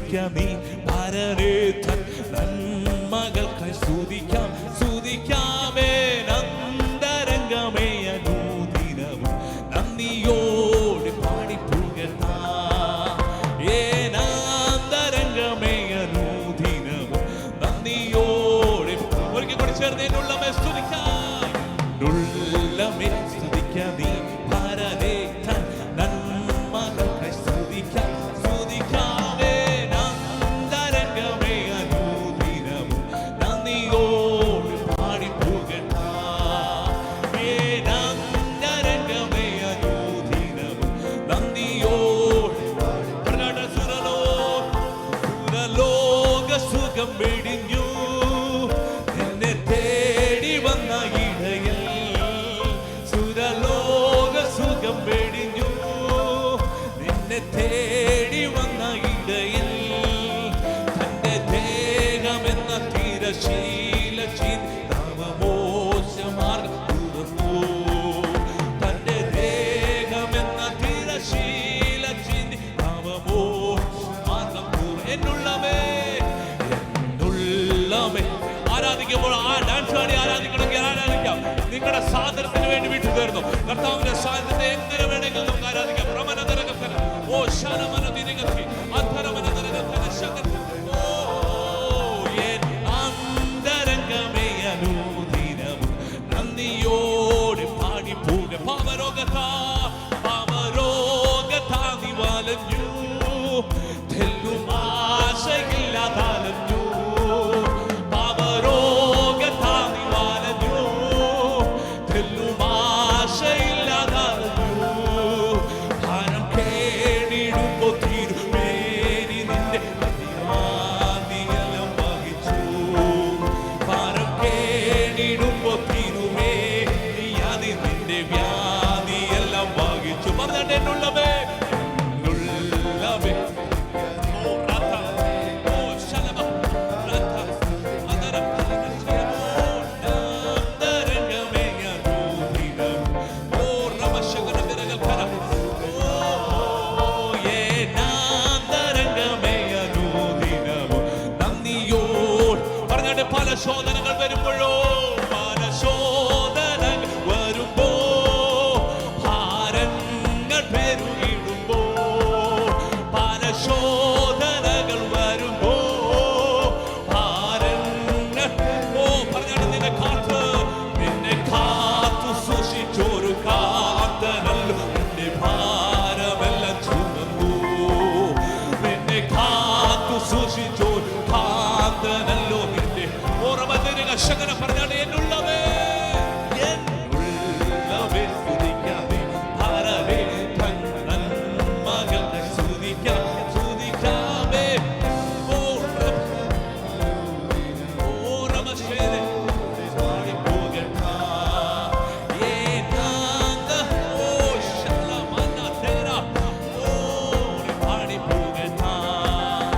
സ്തുതിക്കാം നീ പരനേ തൻ നന്മകൾക്കായി സ്തുതിക്കാം സ്തുതിക്കാമേ അന്തരംഗമേ അനുദിനവും നന്ദിയോടെ പാടി പുകഴ്ത്താം ഏനാന്തരംഗമേ അനുദിനവും നന്ദിയോടെ ഒരിക്കൽ കൂടി ചേർന്ന് എന്നുള്ളമേ സ്തുതിക്കാം ഉള്ളമേ സ്തുതിക്കാം നീ പരനേ തൻ നന്മകൾക്കായി സ്തുതിക്കാം സ്തുതിക്കാമേ അന്തരംഗമേ അനുദിനവും നന്ദിയോടെ പാടി പുകഴ്ത്താം ഏനാന്തരംഗമേ അനുദിനവും നന്ദിയോടെ സുരലോക സുഖം വെടിഞ്ഞു നിന്നെ തേടി വന്ന ഇടയിൽ സുരലോക സുഖം വെടിഞ്ഞു നിന്നെ തേടി വന്ന ഇടയിൽ തന്റെ ദേഹമെന്ന തിരശീല നവമോശമാർഗം തുറന്നു തന്റെ ദേഹമെന്ന തിരശീല നവമോശമാർഗം എന്നുള്ളവേ ആരാധിക്കുമ്പോൾ ആ ഡാൻസ് ആടി ആരാധിക്കണമെങ്കിൽ ആരാധിക്കാം നിങ്ങളുടെ സാധനത്തിന് വേണ്ടി വീട്ടിൽ തീർന്നു കർത്താവിന്റെ സാധനത്തെ എങ്ങനെ വേണമെങ്കിൽ നമുക്ക് ആരാധിക്കാം ഓ ശരമന ദിനകത്തി അധരമന ദിനകത്തന ശകത്തി ഓ അന്തരംഗമേ അനുദിനവും നന്ദിയോടെ പാടി പോക പാവരോഗത്താ നീ വലഞ്ഞു തെല്ലും ആശയില്ലാതലഞ്ഞു പാവരോഗത്താ നീ വലഞ്ഞു തെല്ലും ആശയില്ലാതലഞ്ഞു ഭാരം കേടിടുമ്പോ തിരുമേനി നിന്റെ വ്യാധിയെല്ലാം വഹിച്ചു ഭാരം കേടിടുമ്പോ തിരുമേനി അതി നിന്റെ വ്യാധിയെല്ലാം വഹിച്ചു പറഞ്ഞിട്ട് എന്നുള്ളവേ പല ശോധനകൾ വരുമ്പോഴോ പല ശോധനകൾ വരുമ്പോ ഭാരങ്ങൾ പെരുകിടുമ്പോ പല ശോധനകൾ വരുമ്പോ ഭാരങ്ങൾ പറഞ്ഞാണ് നിന്നെ കാത്തു സൂക്ഷിച്ചൊരു കാത്തനല്ലോ നിന്റെ ഭാരമെല്ലാം ചുമന്നു നിന്നെ കാത്തു സൂക്ഷിച്ചൊരു കാത്തനല്ലോ ശകന പറഞ്ഞാണ് എന്നുള്ളവേ സ്തുതിക്കാമേ ഭാരനേ തൻ നന്മകൾക്കായി സ്തുതിക്കാമേ ഓ നമസ്തേ പാടി പുകഴ്ത്താം ഏകാന്ത ഓ ശലമന തേര ഓ പാടി പുകഴ്ത്താം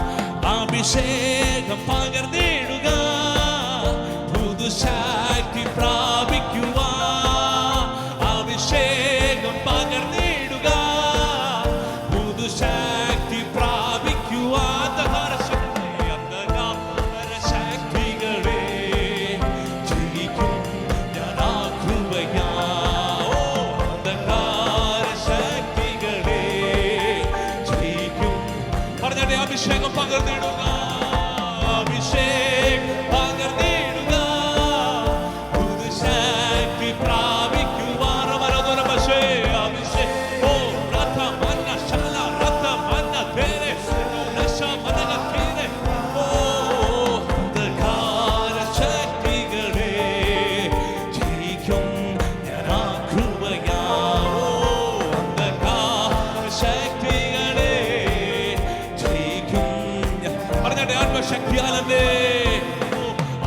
അഭിഷേകം പകർന്നിടുക ശക്തി പ്രാപിക്കുക അഭിഷേകം പകർന്നിടുക പുതുശക്തി പ്രാപിക്കുക അന്ധകാര ശക്തികളെ ജയിക്കും ഞാൻ ആ കൃപയാ ഓ അന്ധകാര ശക്തികളെ ജയിക്കും പറഞ്ഞാട്ടെ അഭിഷേകം പകർന്നിടുക അഭിഷേകം പകർന്നിടുക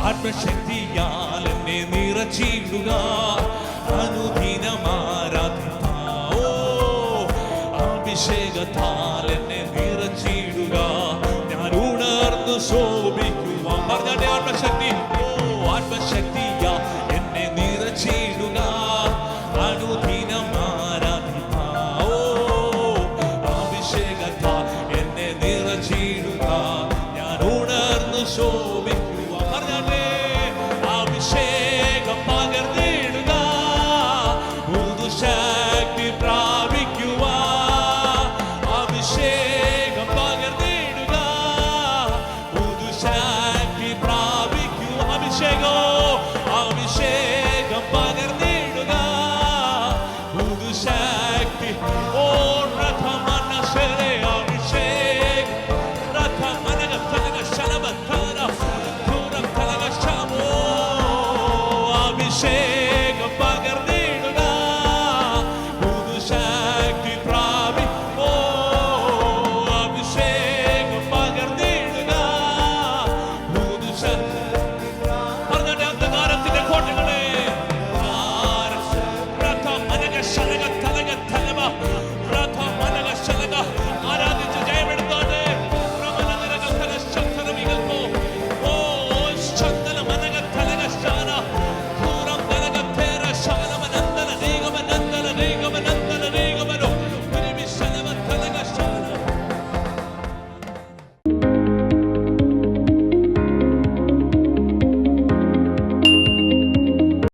ആത്മശക്തിയാൽ എന്നെ നിറച്ചിടുക അനുദിനം ആരാധിക്കാം അഭിഷേകത്താൽ